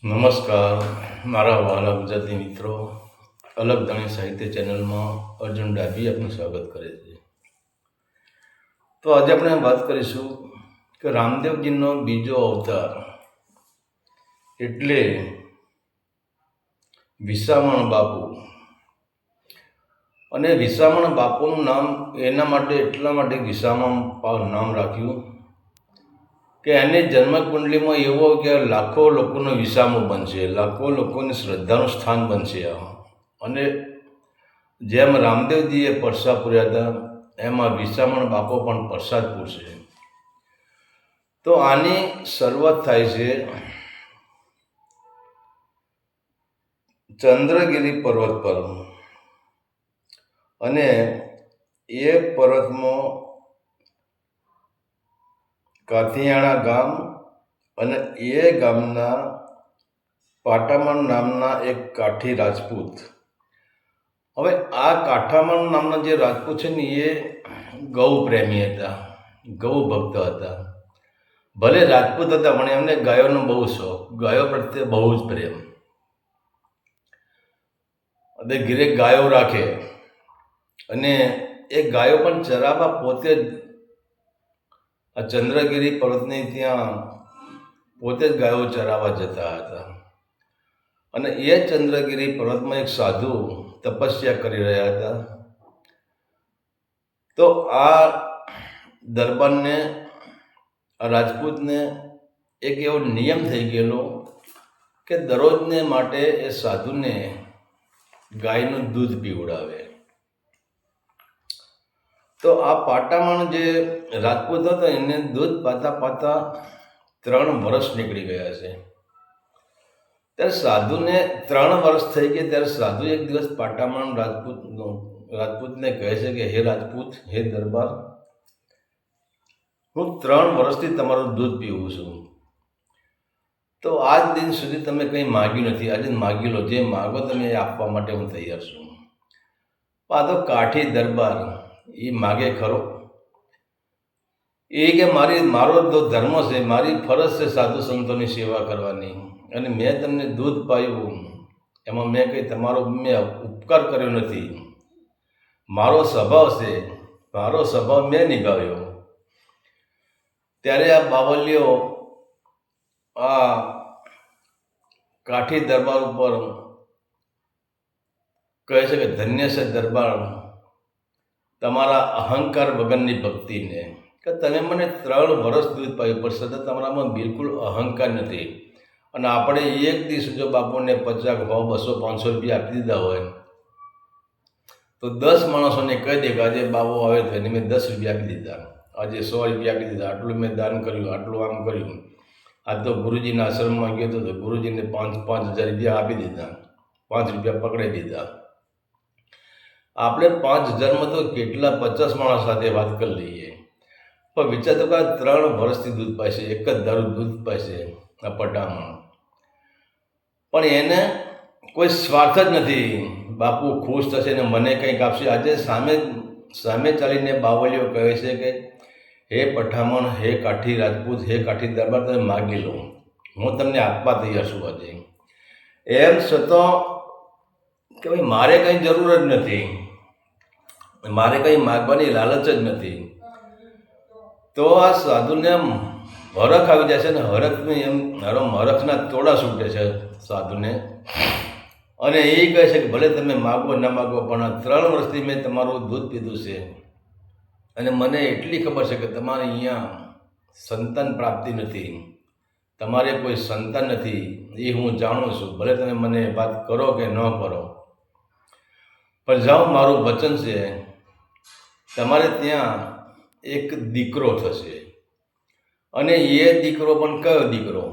નમસ્કાર મારા વહાલા ગુજરાતી મિત્રો. અલગ ધણી સાહિત્ય ચેનલમાં અર્જુન ડાભી આપનું સ્વાગત કરે છે. તો આજે આપણે વાત કરીશું કે રામદેવજીનો બીજો અવતાર એટલે વિસામણ બાપુ. અને વિસામણ બાપુનું નામ એના માટે એટલા માટે વિસામણ નામ રાખ્યું કે એની જન્મકુંડલીમાં એવો કે લાખો લોકોનો વિસામો બનશે, લાખો લોકોની શ્રદ્ધાનું સ્થાન બનશે. અને જેમ રામદેવજીએ પરસા પૂર્યા હતા એમાં વિસામણ બાપો પણ પરસાદ પૂરશે. તો આની શરૂઆત થાય છે ચંદ્રગીરી પર્વત પર. અને એ પર્વતમાં કાથિયાણા ગામ અને એ ગામના પાટામણ નામના એક કાઠી રાજપૂત. હવે આ કાઠામણ નામના જે રાજપૂત છે ને એ ગૌ પ્રેમી હતા, ગૌ ભક્ત હતા. ભલે રાજપૂત હતા પણ એમને ગાયોનો બહુ શોખ, ગાયો પ્રત્યે બહુ જ પ્રેમ. અને ઘીરે ગાયો રાખે અને એ ગાયો પણ ચરાવવા પોતે જ આ ચંદ્રગીરી પર્વતની ત્યાં પોતે જ ગાયો ચરાવવા જતા હતા. અને એ ચંદ્રગીરી પર્વતમાં એક સાધુ તપસ્યા કરી રહ્યા હતા. તો આ દરબારને, આ રાજપૂતને એક એવો નિયમ થઈ ગયેલો કે દરરોજને માટે એ સાધુને ગાયનું દૂધ પીવડાવે. તો આ પાટામણ જે રાજપૂત હતો એને દૂધ પાતા પાતા 3 વર્ષ નીકળી ગયા છે. ત્યારે સાધુને 3 વર્ષ થઈ ગયા. ત્યારે સાધુ એક દિવસ પાટામણ રાજપૂતને કહે છે કે હે રાજપૂત, હે દરબાર, હું 3 વર્ષથી તમારું દૂધ પીવું છું. તો આજ દિન સુધી તમે કંઈ માગ્યું નથી, આજે માગી લો, જે માગો તમે એ આપવા માટે હું તૈયાર છું. આ તો કાઠી દરબાર એ માગે ખરો? એ કે મારો તો ધર્મ છે, મારી ફરજ છે સાધુ સંતોની સેવા કરવાની. અને મેં તમને દૂધ પાયું એમાં મેં કંઈ તમારો ઉપકાર કર્યો નથી. મારો સ્વભાવ છે, મારો સ્વભાવ મેં નિભાવ્યો. ત્યારે આ બાવલીઓ આ કાઠી દરબાર ઉપર કહે છે કે ધન્ય છે દરબાર તમારા અહંકાર વગરની ભક્તિને, કે તમે મને 3 વર્ષ દૂધ પાયું પણ સતત તમારામાં બિલકુલ અહંકાર નથી. અને આપણે એક દિવસ જો બાપુને 50, 100, 200, 500 રૂપિયા આપી દીધા હોય તો 10 માણસોને કહી દે કે આજે બાબો આવે તો એને મેં 10 રૂપિયા આપી દીધા, આજે 100 રૂપિયા આપી દીધા, આટલું મેં દાન કર્યું, આટલું આમ કર્યું. આ તો ગુરુજીના આશ્રમમાં ગયો તો ગુરુજીને 5,000 રૂપિયા આપી દીધા, 5 રૂપિયા પકડાઈ દીધા. આપણે 5,000માં તો કેટલા 50 માણસ સાથે વાત કરી લઈએ. પણ વિચાર તો કે 3 વર્ષથી દૂધ પાશે, એક જ દારૂ દૂધ પાશે આ પટામણ. પણ એને કોઈ સ્વાર્થ જ નથી. બાપુ ખુશ થશે ને મને કંઈક આપશે. આજે સામે ચાલીને બાવલીઓ કહે છે કે હે પઠામણ, હે કાઠી રાજપૂત, હે કાઠી દરબાર, તમે માગી લો, હું તમને આપવા તૈયાર છું આજે. એમ છતાં કે ભાઈ મારે કંઈ જરૂર જ નથી, મારે કંઈ માગવાની લાલચ જ નથી. તો આ સાધુને એમ હરખ આવી જાય છે ને, હરખના તોડા છૂટે છે સાધુને. અને એ કહે છે કે ભલે તમે માગો ના માગો પણ 3 વર્ષથી મેં તમારું દૂધ પીધું છે અને મને એટલી ખબર છે કે તમારે અહીંયા સંતાન પ્રાપ્તિ નથી, તમારે કોઈ સંતાન નથી, એ હું જાણું છું. ભલે તમે મને વાત કરો કે ન કરો, પણ જાઓ, મારું વચન છે, તમારે ત્યાં એક દીકરો થશે. અને એ દીકરો પણ કયો દીકરો?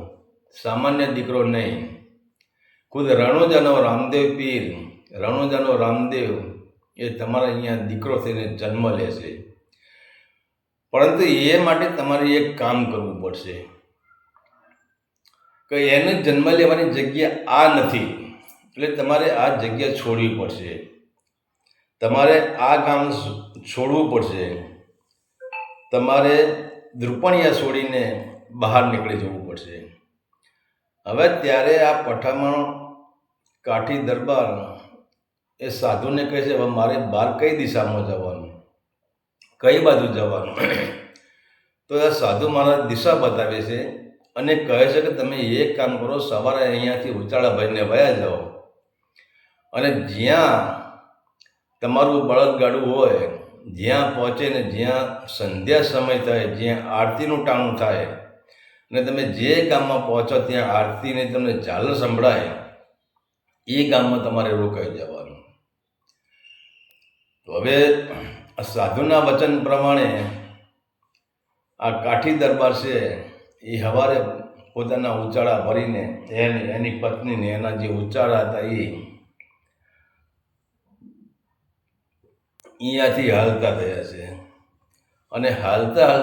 સામાન્ય દીકરો નહીં, ખુદ રણુજાનો રામદેવ પીર, રણુજાનો રામદેવ એ તમારા અહીંયા દીકરો થઈને જન્મ લેશે. પરંતુ એ માટે તમારે એક કામ કરવું પડશે કે એને જન્મ લેવાની જગ્યા આ નથી, એટલે તમારે આ જગ્યા છોડવી પડશે, તમારે આ ગામ છોડવું પડશે, તમારે દ્રુપણિયા છોડીને બહાર નીકળી જવું પડશે. હવે ત્યારે આ પઠામણ કાઠી દરબાર એ સાધુને કહે છે, હવે મારે બહાર કઈ દિશામાં જવાનું, કઈ બાજુ જવાનું? તો આ સાધુ મહારાજ દિશા બતાવે છે અને કહે છે કે તમે એક કામ કરો, સવારે અહીંયાથી ઉચાળા ભરીને વયા જાઓ અને જ્યાં તમારું બળદગાડું હોય, જ્યાં પહોંચે ને જ્યાં સંધ્યા સમય થાય, જ્યાં આરતીનું ટાણું થાય અને તમે જે ગામમાં પહોંચો ત્યાં આરતીને તમને ઝાલર સંભળાય, એ ગામમાં તમારે રોકાઈ જવાનું. તો હવે આ સાધુના વચન પ્રમાણે આ કાઠી દરબાર છે એ સવારે પોતાના ઉચાળા ભરીને એની પત્નીને એના જે ઉચાળા હતા એ અહીંયાથી હાલતા થયા છે અને હાલતા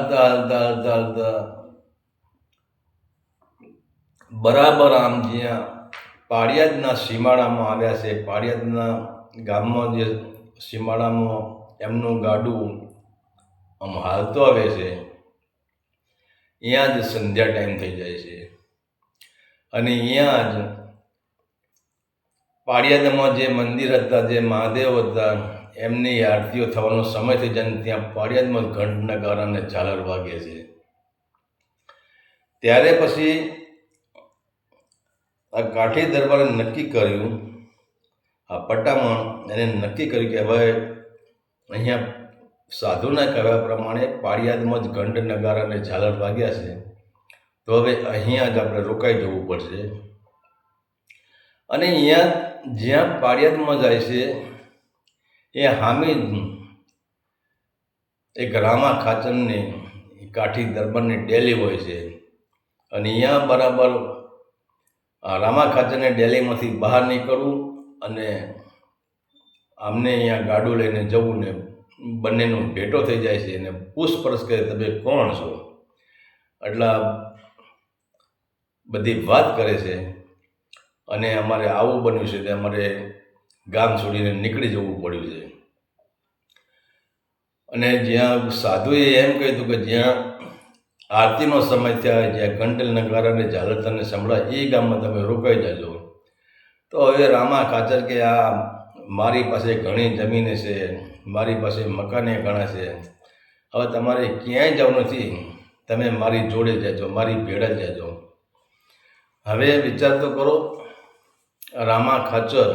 બરાબર આમ જ્યાં પાળિયાદના સીમાડામાં આવ્યા છે, પાળિયાદના ગામમાં જે સીમાડામાં એમનું ગાડું આમ હાલતો આવે છે, અહીંયા જ સંધ્યા ટાઈમ થઈ જાય છે અને અહીંયા જ પાળિયાદમાં જે મંદિર હતા, જે મહાદેવ હતા, એમની આરતીઓ થવાનો સમય થઈ જાય. ત્યાં પાળિયાદમાં ઘંટ નગારા અને ઝાલર વાગે છે. ત્યારે પછી આ કાઠી દરબારે નક્કી કર્યું, આ પટ્ટામણ એને નક્કી કર્યું કે હવે અહીંયા સાધુના કહેવા પ્રમાણે પાળિયાદમાં જ ઘંટ નગારા અને ઝાલર વાગ્યા છે, તો હવે અહીંયા જ આપણે રોકાઈ જવું પડશે. અને અહીંયા જ્યાં પાળિયાદમાં જાય છે એ હામી એક રામા ખાચરની કાઠી દરબારની ડેલી હોય છે અને અહીંયા બરાબર રામા ખાચરની ડેલીમાંથી બહાર નીકળવું અને આમને અહીંયા ગાડું લઈને જવું ને બંનેનું ભેટો થઈ જાય છે અને પૂછપરછ કરે તમે કોણ છો, એટલા બધી વાત કરે છે અને અમારે આવું બન્યું છે, અમારે ગામ છોડીને નીકળી જવું પડ્યું છે. અને જ્યાં સાધુએ એમ કહ્યું કે જ્યાં આરતીનો સમય થાય, જ્યાં ઘંટલ નગારાને ઝાલર તમને સંભળાય, એ ગામમાં તમે રોકાઈ જજો. તો હવે રામા ખાચર કે આ મારી પાસે ઘણી જમીન છે, મારી પાસે મકાને ઘણા છે, હવે તમારે ક્યાંય જવું નથી, તમે મારી જોડે જજો, મારી ભેળે જજો. હવે વિચાર તો કરો, રામા ખાચર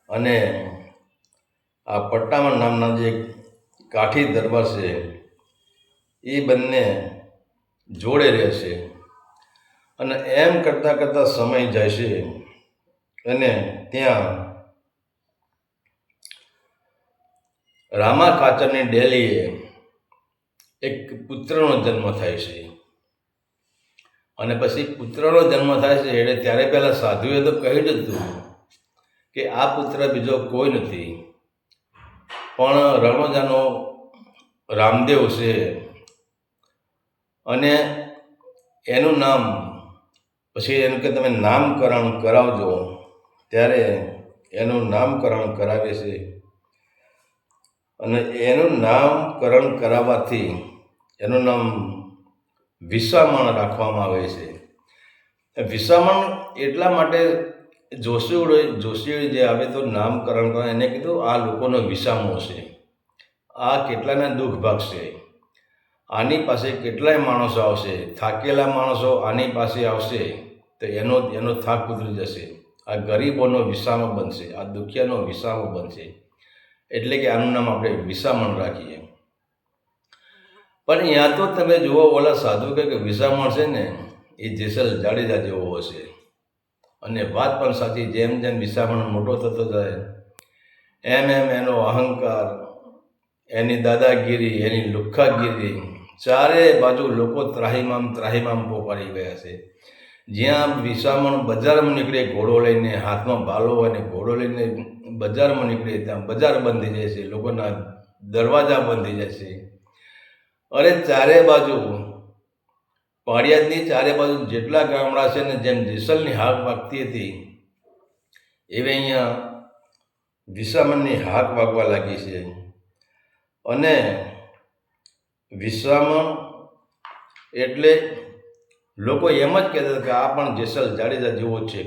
અને આ પટ્ટામણ નામના જે કાઠી દરબાર છે એ બંને જોડે રહેશે અને એમ કરતાં સમય જાય છે અને ત્યાં રામા ખાચરની ડેલીએ એક પુત્રનો જન્મ થાય છે અને પછી પુત્રનો જન્મ થાય છે એટલે ત્યારે પહેલાં સાધુએ તો કહ્યું જ હતું કે આ પુત્ર બીજો કોઈ નથી પણ રણોજાનો રામદેવ છે અને એનું નામ પછી એનું કે તમે નામકરણ કરાવજો. ત્યારે એનું નામકરણ કરાવે છે અને એનું નામકરણ કરાવવાથી એનું નામ વિસામણ રાખવામાં આવે છે. વિસામણ એટલા માટે જોશીઓએ જે આવે તો નામકરણ કરવા એને કીધું આ લોકોનો વિસામો છે, આ કેટલાના દુઃખ ભાગશે, આની પાસે કેટલાય માણસો આવશે, થાકેલા માણસો આની પાસે આવશે તો એનો થાક ઉતરી જશે, આ ગરીબોનો વિસામો બનશે, આ દુખિયાનો વિસામો બનશે, એટલે કે આનું નામ આપણે વિસામણ રાખીએ. પણ ત્યાં તો તમે જુઓ, ઓલા સાધુ કહે કે વિસામણ છે ને એ જેસલ જાડેજા જેવો હશે અને વાત પણ સાચી. જેમ જેમ વિસામણ મોટો થતો જાય એમ એનો અહંકાર, એની દાદાગીરી, એની લુખ્ખાગીરી, ચારે બાજુ લોકો ત્રાહિમામ પોકારી ગયા છે. જ્યાં વિસામણ બજારમાં નીકળે ઘોડો લઈને, હાથમાં ભાલો અને ઘોડો લઈને બજારમાં નીકળે ત્યાં બજાર બંધ થઈ જાય છે, લોકોના દરવાજા બંધ થઈ જાય છે. અરે ચારે બાજુ પાળિયાદની ચારે બાજુ જેટલા ગામડા છે ને, જેમ જેસલની હાક વાગતી હતી એવી અહીંયા વિસામણની હાક વાગવા લાગી છે. અને વિસામણ એટલે લોકો એમ જ કહેતા હતા કે આ પણ જેસલ જાડેજા જેવો જ છે.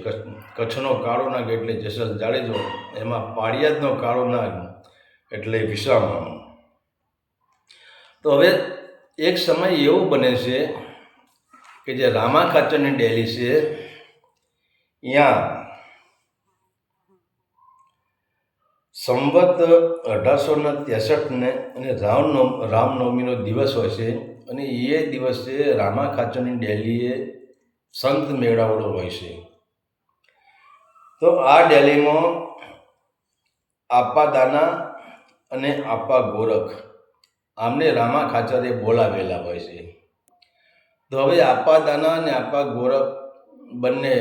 કચ્છનો કાળો નાગ એટલે જેસલ જાડેજો, એમાં પાળિયાદનો કાળો નાગ એટલે વિસામણ. તો હવે એક સમય એવો બને છે કે જે રામા ખાચરની ડેલી છે, ત્યાં સંવત 1863 અને રામનવમીનો દિવસ હોય છે. અને એ દિવસે રામા ખાચરની ડેલીએ સંત મેળાવડો હોય છે. તો આ ડેલીમાં આપા દાના અને આપા ગોરખ આમને રામા ખાચરે બોલાવેલા હોય છે. તો હવે આપા દાના અને આપા ગોરખ બંને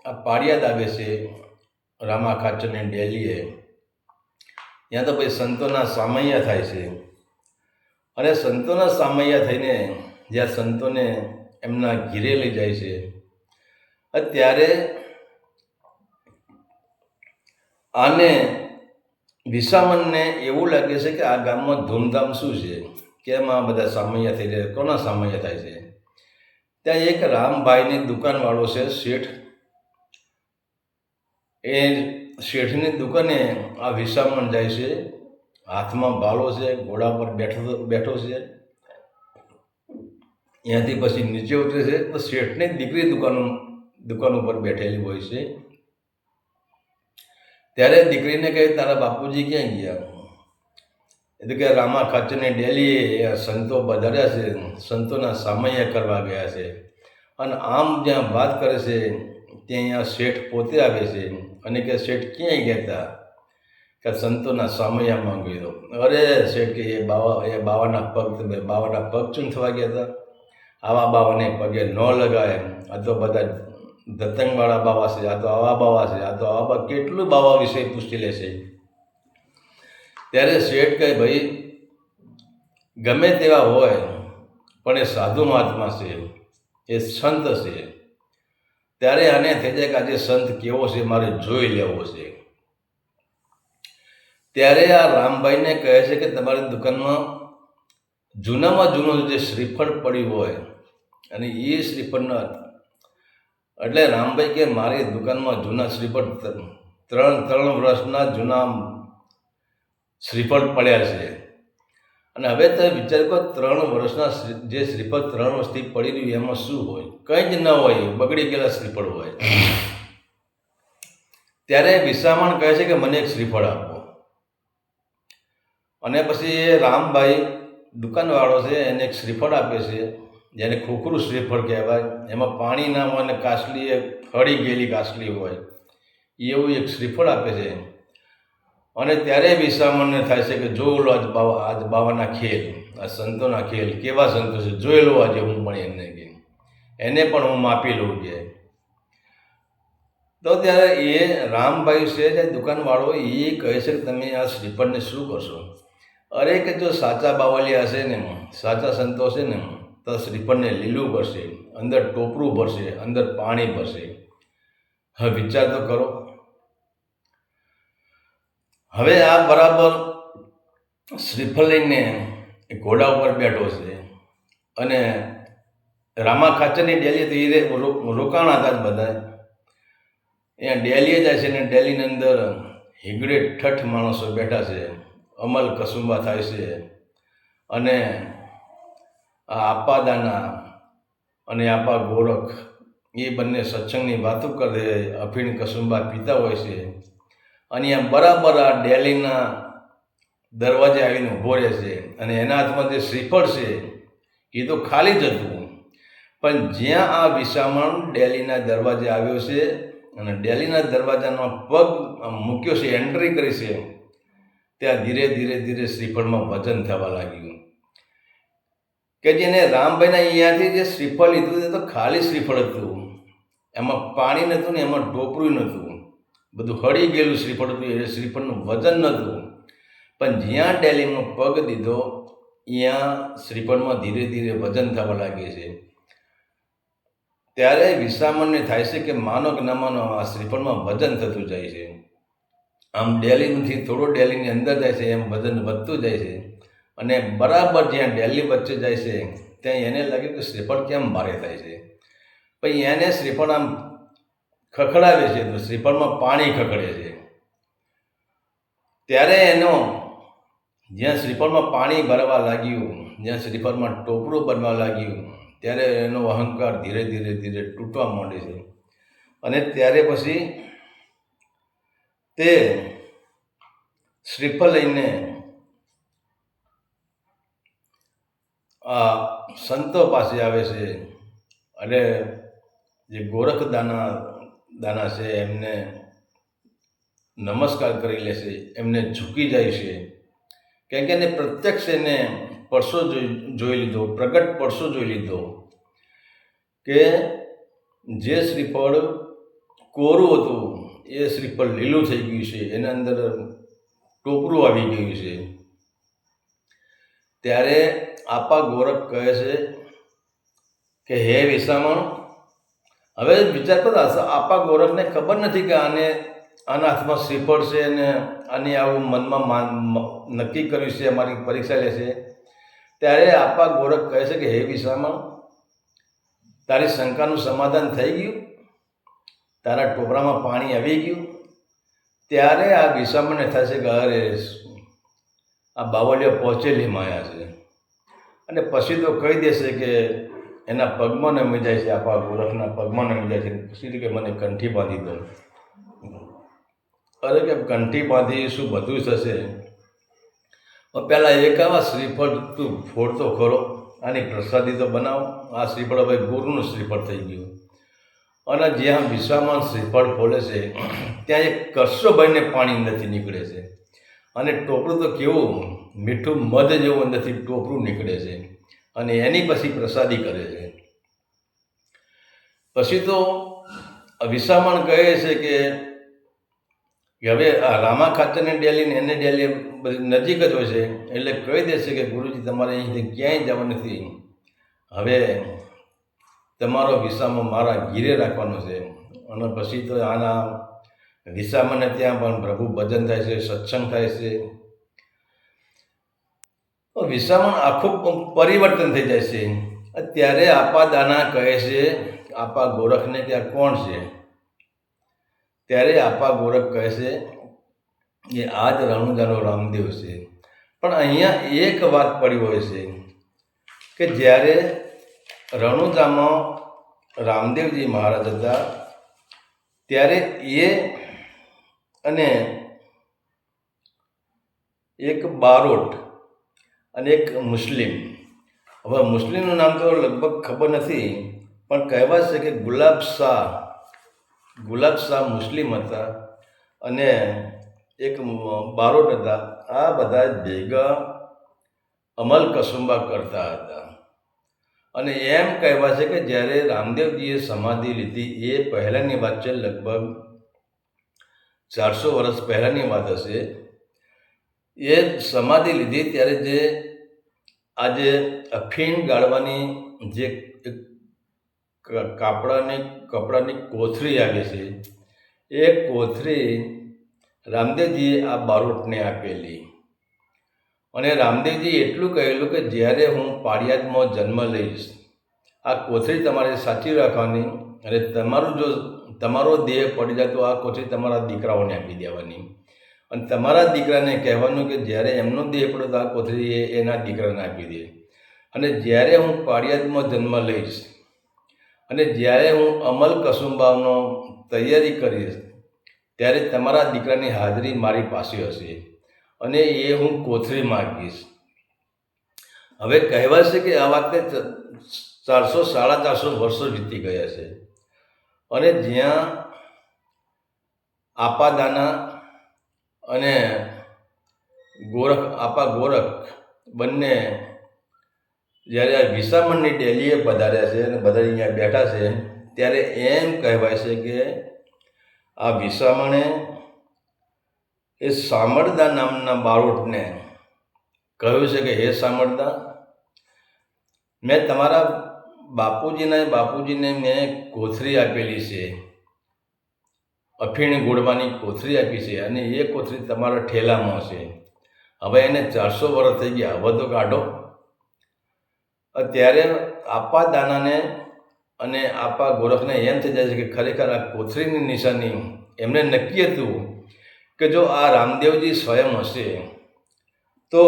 આ પાળિયાદ આવે છે રામા ખાચરની ડેલીએ. ત્યાં તો પછી સંતોના સામૈયા થાય છે. અને સંતોના સામૈયા થઈને જ્યાં સંતોને એમના ઘીરે લઈ જાય છે, ત્યારે આને વિસામણને એવું લાગે છે કે આ ગામમાં ધૂમધામ શું છે, કેમ આ બધા સામૈયા થઈ રહ્યા, કોના સામૈયા થાય છે. ત્યાં એક રામભાઈની દુકાનવાળો છે, શેઠ. એ શેઠની દુકાને આ વિસામણ જાય છે, હાથમાં ભાલો છે, ઘોડા પર બેઠો છે. ત્યાંથી પછી નીચે ઉતરે છે તો શેઠની દીકરી દુકાન ઉપર બેઠેલી હોય છે. ત્યારે દીકરીને કહે, તારા બાપુજી ક્યાં ગયા? એટલે કે રામા ખાચરની ડેલીએ સંતો પધાર્યા છે, સંતોના સામૈયા કરવા ગયા છે. અને આમ જ્યાં વાત કરે છે ત્યાં અહીંયા શેઠ પોતે આવે છે અને કે શેઠ ક્યાંય ગયા હતા? કે સંતોના સામૈયા માંગી દો. અરે શેઠ કે એ બાવાના પગ ચૂંથવા ગયા હતા. આવા બાવાને પગે ન લગાય, આ તો બધા ધતંગવાળા બાવા છે, આ તો આવા બાવા છે, આ તો આવા કેટલું બાવા વિશે પૂછી લે છે. ત્યારે શેઠ કહે, ભાઈ ગમે તેવા હોય પણ એ સાધુ મહાત્મા છે, એ સંત છે. ત્યારે આને થઈ જાય કે આજે સંત કેવો છે, મારે જોઈ લેવો છે. ત્યારે આ રામભાઈને કહે છે કે તમારી દુકાનમાં જૂનામાં જૂનું જે શ્રીફળ પડ્યું હોય અને એ શ્રીફળના, એટલે રામભાઈ કે મારી દુકાનમાં જૂના શ્રીફળ ત્રણ વર્ષના જૂના શ્રીફળ પડ્યા છે. અને હવે તમે વિચાર કરો, 3 વર્ષના જે શ્રીફળ 3 વર્ષથી પડી રહ્યું એમાં શું હોય? કંઈ જ ન હોય, બગડી ગયેલા શ્રીફળ હોય. ત્યારે વિસામણ કહે છે કે મને એક શ્રીફળ આપો. અને પછી એ રામભાઈ દુકાનવાળો છે એને એક શ્રીફળ આપે છે, જેને ખોખરું શ્રીફળ કહેવાય. એમાં પાણી ના હોય અને કાસલી, હળી ગયેલી કાસલી હોય એવું એક શ્રીફળ આપે છે. અને ત્યારે વિસામણને થાય છે કે જોયેલો આજ બાવાના ખેલ, આ સંતોના ખેલ, કેવા સંતો છે, જોયેલો આજે હું પણ એને પણ હું માપી લઉં કે. તો ત્યારે એ રામભાઈ છે જે દુકાનવાળો, એ કહે છે કે તમે આ શ્રીફળને શું કરશો? અરે કે જો સાચા બાવલિયા હશે ને, સાચા સંતો હશે ને, તો શ્રીફળને લીલું ભરશે, અંદર ટોપરું ભરશે, અંદર પાણી ભરશે. હવે વિચાર તો કરો. હવે આ બરાબર શ્રીફળ લઈને ઘોડા ઉપર બેઠો છે અને રામા ખાચરની ડેલી તો એ રોકાણા હતા જ બધા. અહીંયા ડેલીએ જાય છે ને ડેલીની અંદર હિગડે ઠઠ માણસો બેઠા છે, અમલ કસુંબા થાય છે. અને આ આપા દાના અને આપા ગોરખ એ બંને સત્સંગની વાતો કરે, અફીણ કસુંબા પીતા હોય છે. અને આ બરાબર આ ડેલીના દરવાજે આવીને ઊભો રહે છે. અને એના હાથમાં જે શ્રીફળ છે એ તો ખાલી જ હતું, પણ જ્યાં આ વિસામણ ડેલીના દરવાજે આવ્યો છે અને ડેલીના દરવાજાનો પગ મૂક્યો છે, એન્ટ્રી કરી છે, ત્યાં ધીરે ધીરે શ્રીફળમાં વજન થવા લાગ્યું. કે જેને રામભાઈના અહીંયાથી જે શ્રીફળ લીધું તે તો ખાલી શ્રીફળ હતું, એમાં પાણી નહોતું ને એમાં ટોપરું નહોતું, બધું હળી ગયેલું શ્રીફળ હતું. એ શ્રીફળનું વજન નહોતું. પણ જ્યાં ડેલીમાં પગ દીધો ત્યાં શ્રીફળમાં ધીરે ધીરે વજન થવા લાગે છે. ત્યારે વિસામણને થાય છે કે માનો કે ન માનો, આ શ્રીફળમાં વજન થતું જાય છે. આમ ડેલીમાંથી થોડો ડેલીની અંદર જાય છે એમ વજન વધતું જાય છે. અને બરાબર જ્યાં ડેલી વચ્ચે જાય છે ત્યાં એને લાગે કે શ્રીફળ કેમ ભારે થાય છે. પછી એને શ્રીફળ આમ ખખડાવે છે તો શ્રીફળમાં પાણી ખખડે છે. ત્યારે એનો જ્યાં શ્રીફળમાં પાણી ભરવા લાગ્યું, જ્યાં શ્રીફળમાં ટોપરું બનવા લાગ્યું, ત્યારે એનો અહંકાર ધીરે ધીરે ધીરે તૂટવા માંડે છે. અને ત્યારે પછી તે શ્રીફળ લઈને આ સંતો પાસે આવે છે અને જે ગોરખ દાના છે એમને નમસ્કાર કરી લે છે, એમને ઝૂકી જાય છે. કેમ કે એને પ્રત્યક્ષ એને પરસો જોઈ લીધો, પ્રગટ પરસો જોઈ લીધો કે જે શ્રીફળ કોરું હતું એ શ્રીફળ લીલું થઈ ગયું છે, એના અંદર ટોપરું આવી ગયું છે. ત્યારે આપા ગોરખ કહે છે કે હે વિસામણ, હવે વિચાર કરો, આપા ગોરખને ખબર નથી કે આના હાથમાં શ્રીફળ છે અને આની આવું મનમાં નક્કી કર્યું છે, અમારી પરીક્ષા લેશે. ત્યારે આપા ગોરખ કહે છે કે હે વિસામણ, તારી શંકાનું સમાધાન થઈ ગયું, તારા ટોપરામાં પાણી આવી ગયું. ત્યારે આ વિસામણને થશે કે અરે આ બાવળીઓ પહોંચેલી માયા છે. અને પછી તો કહી દેશે કે એના પગમાં નમી જાય છે, આપા ગોરખના પગમાં નમી જાય છે. પછી કે મને કંઠી બાંધી દો. અરે કે કંઠી બાંધી શું બધું થશે? પહેલાં એક આવા શ્રીફળ તું ફોડતો ખરો, આની પ્રસાદી તો બનાવો. આ શ્રીફળ હવે ગુરુનું શ્રીફળ થઈ ગયું. અને જ્યાં વિશ્વામાં શ્રીફળ ફોડે છે ત્યાં એક કરશો ભાઈને પાણી નથી નીકળે છે. અને ટોપરું તો કેવું મીઠું મધ જેવું અંદરથી ટોપરું નીકળે છે. અને એની પછી પ્રસાદી કરે છે. પછી તો વિસામણ કહે છે કે હવે આ રામા ખાચરને ડેલી એને ડેલી બધી નજીક જ હોય છે, એટલે કહી દેશે કે ગુરુજી તમારે અહીંથી ક્યાંય જવા નથી, હવે તમારો વિસામો મારા ઘીરે રાખવાનો છે. અને પછી તો આના વિસામને ત્યાં પણ પ્રભુ ભજન થાય છે, સત્સંગ થાય છે. તો વિસામણ આખું પરિવર્તન થઈ જાય છે. ત્યારે આપા દાના કહે છે આપા ગોરખને કે આ કોણ છે? ત્યારે આપા ગોરખ કહે છે કે આ જ રણુજાનો રામદેવ છે. પણ અહીંયા એક વાત પડી હોય છે કે જ્યારે રણુજામાં રામદેવજી મહારાજ હતા ત્યારે એ અને એક બારોટ અને એક મુસ્લિમ, હવે મુસ્લિમનું નામ તો લગભગ ખબર નથી, પણ કહેવાય છે કે ગુલાબ શાહ મુસ્લિમ હતા અને એક બારોટ હતા. આ બધા ભેગા અમલ કસુંબા કરતા હતા. અને એમ કહેવાય છે કે જ્યારે રામદેવજીએ સમાધિ લીધી એ પહેલાંની વાત છે, લગભગ 400 વર્ષ પહેલાંની વાત હશે. એ સમાધિ લીધી ત્યારે જે આજે અફીણ ગાળવાની જે કપડાની કોથળી આવે છે, એ કોથળી રામદેવજીએ આ બારોટને આપેલી. અને રામદેવજી એટલું કહેલું કે જ્યારે હું પાળિયાદમાં જન્મ લઈશ, આ કોથળી તમારે સાચી રાખવાની, અને તમારો દેહ પડી જાય તો આ કોથળી તમારા દીકરાઓને આપી દેવાની. અને તમારા દીકરાને કહેવાનું કે જ્યારે એમનો દેહ પડે તો આ કોથળી એના દીકરાને આપી દે. અને જ્યારે હું પાળિયાદમાં જન્મ લઈશ અને જ્યારે હું અમલ કસુંબાનો તૈયારી કરીશ ત્યારે તમારા દીકરાની હાજરી મારી પાસે હશે અને એ હું કોથળી માગીશ. હવે કહેવાય છે કે આ વાતને 400-450 વર્ષો વીતી ગયા છે. અને જ્યાં આપા દાના અને આપા ગોરખ બંને જ્યારે આ વિસામણની ડેલીએ પધાર્યા છે અને બધા અહીંયા બેઠા છે, ત્યારે એમ કહેવાય છે કે આ વિસામણે એ સામળદા નામના બારોટને કહ્યું છે કે હે સામળદા, મેં તમારા બાપુજીને મેં કોથળી આપેલી છે, અફીણ ગોળવાની કોથળી આપી છે, અને એ કોથળી તમારા ઠેલામાં છે. હવે એને 400 વર્ષ થઈ ગયા, હવે તો કાઢો. ત્યારે આપા દાનાને અને આપા ગોરખને એમ થઈ જાય છે કે ખરેખર આ કોથળીની નિશાની એમને નક્કી હતું કે જો આ રામદેવજી સ્વયં હશે તો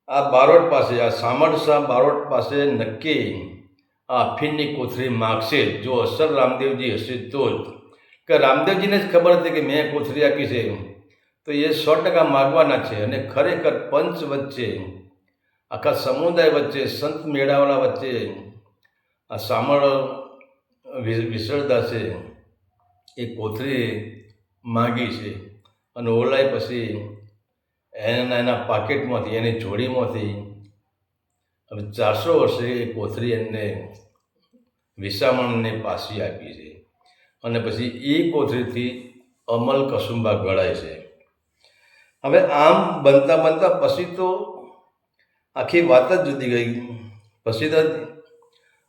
આ બારોટ પાસે, આ સામરસા બારોટ પાસે નક્કી આ અફીણની કોથળી માગશે. જો અસલ રામદેવજી હશે તો જ, કે રામદેવજીને જ ખબર હતી કે મેં કોથળી આપી છે તો એ 100% માગવાના છે. અને ખરેખર પંચ વચ્ચે, આખા સમુદાય વચ્ચે, સંત મેળાવાળા વચ્ચે આ સામળ વિસળદાસે એ કોથળી માગી છે. અને ઓલાય પછી એના પાકેટમાંથી, એની જોડીમાંથી હવે 400 વર્ષે એ કોથળી એમને વિસામણને પાછી આપી છે. અને પછી એ કોથળીથી અમલ કસુંબા ઘડાય છે. હવે આમ બનતા બનતા પછી તો આખી વાત જ જુદી ગઈ. પછી તો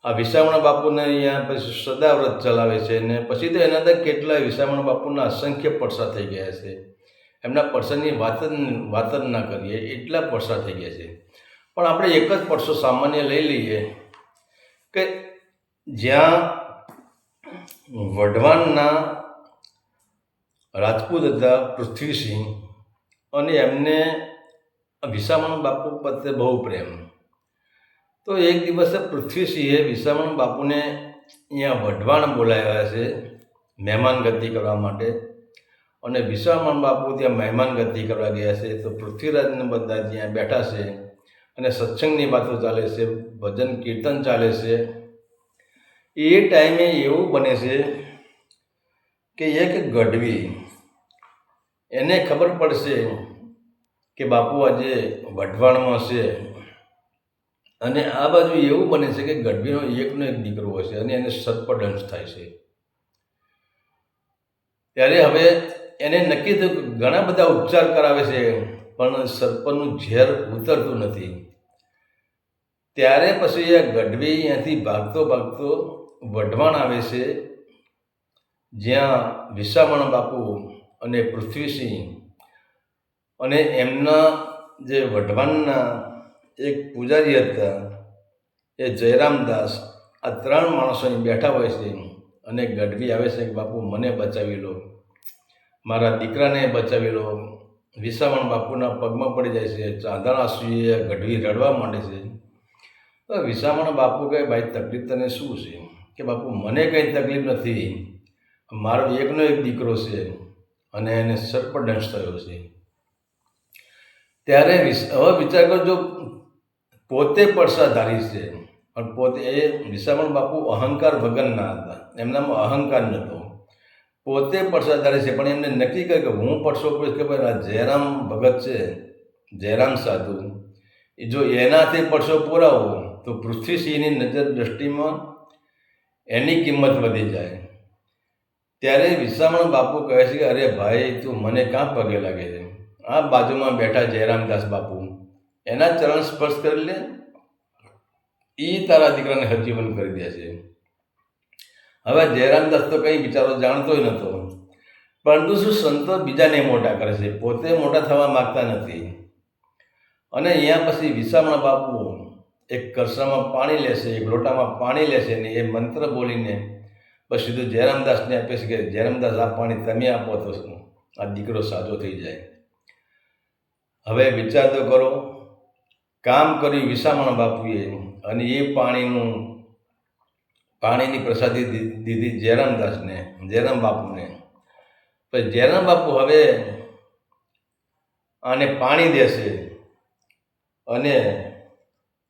આ વિસામણ બાપુને અહીંયા પછી સદાવ્રત ચલાવે છે. અને પછી તો એના અંદર કેટલાય વિસામણ બાપુના અસંખ્ય પડસા થઈ ગયા છે. એમના પડસાની વાત જ ના કરીએ, એટલા પડસા થઈ ગયા છે. પણ આપણે એક જ પડસો સામાન્ય લઈ લઈએ કે જ્યાં વઢવાણના રાજપૂત હતા પૃથ્વીસિંહ, અને એમને વિસામણ બાપુ પ્રત્યે બહુ પ્રેમ. તો એક દિવસે પૃથ્વીસિંહે વિસામણ બાપુને અહીંયા વઢવાણ બોલાવ્યા છે મહેમાન ગતિ કરવા માટે. અને વિસામણ બાપુ ત્યાં મહેમાન ગતિ કરવા ગયા છે. તો પૃથ્વીરાજને બધા ત્યાં બેઠા છે અને સત્સંગની વાતો ચાલે છે, ભજન કીર્તન ચાલે છે. એ ટાઈમે એવું બને છે કે એક ગઢવી, એને ખબર પડશે કે બાપુ આજે વઢવાણમાં છે. અને આ બાજુ એવું બને છે કે ગઢવીનો એકનો એક દીકરો હશે અને એને સર્પદંશ થાય છે. ત્યારે હવે એને નક્કી થયું કે ઘણા બધા ઉપચાર કરાવે છે પણ સર્પનું ઝેર ઉતરતું નથી. ત્યારે પછી આ ગઢવી અહીંયાથી ભાગતો ભાગતો વઢવાણ આવે છે, જ્યાં વિસામણ બાપુ અને પૃથ્વીસિંહ અને એમના જે વઢવાણના એક પૂજારી હતા એ જયરામદાસ, આ 3 માણસો અહીં બેઠા હોય છે. અને ગઢવી આવે છે કે બાપુ મને બચાવી લો, મારા દીકરાને બચાવી લો. વિસામણ બાપુના પગમાં પડી જાય છે. ચાંદણા સુઈએ ગઢવી રડવા માંડે છે. તો વિસામણ બાપુ કહે ભાઈ તકલીફ તને શું છે? કે બાપુ મને કંઈ તકલીફ નથી, મારો એકનો એક દીકરો છે અને એને સર્પદંશ થયો છે. ત્યારે હવે વિચાર કરજો, પોતે પડસાધારી છે પણ પોતે એ વિસામણ બાપુ અહંકાર વગરના હતા, એમનામાં અહંકાર નહોતો. પોતે પડસાધારી છે પણ એમને નક્કી કર્યું કે હું પડસો પડીશ. કે ભાઈ આ જયરામ ભગત છે, જયરામ સાધુ, જો એનાથી પડસો પુરાવો તો પૃથ્વીસિંહની નજર દ્રષ્ટિમાં એની કિંમત વધી જાય. ત્યારે વિસામણ બાપુ કહે છે કે અરે ભાઈ તું મને કાં પગે લાગે છે? આ બાજુમાં બેઠા જયરામદાસ બાપુ, એના ચરણ સ્પર્શ કરી લે, એ તારા દીકરાને હજીવન કરી દે છે. હવે જયરામદાસ તો કંઈ બિચારો જાણતો નહોતો, પરંતુ શું સંતો બીજાને મોટા કરે છે, પોતે મોટા થવા માગતા નથી. અને અહીંયા પછી વિસામણ બાપુ એક કળશામાં પાણી લેશે, એક લોટામાં પાણી લેશે ને એ મંત્ર બોલીને બસ સીધું જયરામદાસને આપે છે કે જયરામદાસ આ પાણી તમે આપો તો આ દીકરો સાજો થઈ જાય. હવે વિચાર તો કરો, કામ કર્યું વિસામણ બાપુએ અને એ પાણીની પ્રસાદી દીધી જયરામદાસને, જયરામ બાપુને. પછી જયરામ બાપુ હવે આને પાણી દેશે અને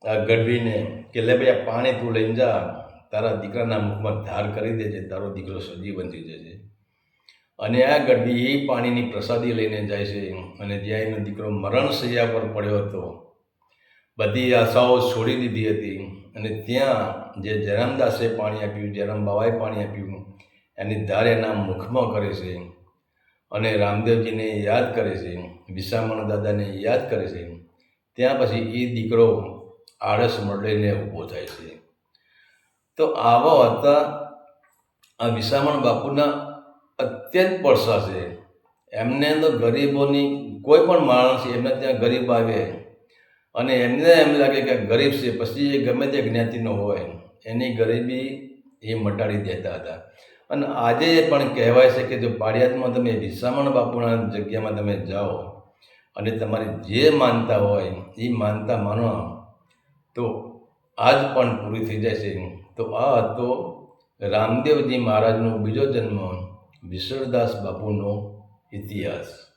આ ગઢવીને કે લે ભાઈ આ પાણી તું લઈને જા, તારા દીકરાના મુખમાં ધાર કરી દેજે, તારો દીકરો સજીવન થઈ જશે. અને આ ગઢવી એ પાણીની પ્રસાદી લઈને જાય છે. અને જ્યાં એનો દીકરો મરણ શૈયા પર પડ્યો હતો, બધી આશાઓ છોડી દીધી હતી, અને ત્યાં જે જયરામદાસે પાણી આપ્યું, જયરામ બાવાએ પાણી આપ્યું, એની ધાર એના મુખમાં કરે છે. અને રામદેવજીને યાદ કરે છે, વિસામણ દાદાને યાદ કરે છે. ત્યાં પછી એ દીકરો આળસ મળીને ઊભો થાય છે. તો આવો હતા આ વિસામણ બાપુના અત્યંત પડસા છે. એમને તો ગરીબોની કોઈ પણ માણસ એમને ત્યાં ગરીબ આવે અને એમને એમ લાગે કે ગરીબ છે, પછી એ ગમે તે જ્ઞાતિનો હોય, એની ગરીબી એ મટાડી દેતા હતા. અને આજે પણ કહેવાય છે કે જો પાળિયાદમાં તમે વિસામણ બાપુના જગ્યામાં તમે જાઓ અને તમારી જે માનતા હોય એ માનતા માનો તો આજ પણ પૂરી થઈ જાય છે. તો આ હતો રામદેવજી મહારાજનો બીજો જન્મ વિસરદાસ બાપુનો ઇતિહાસ.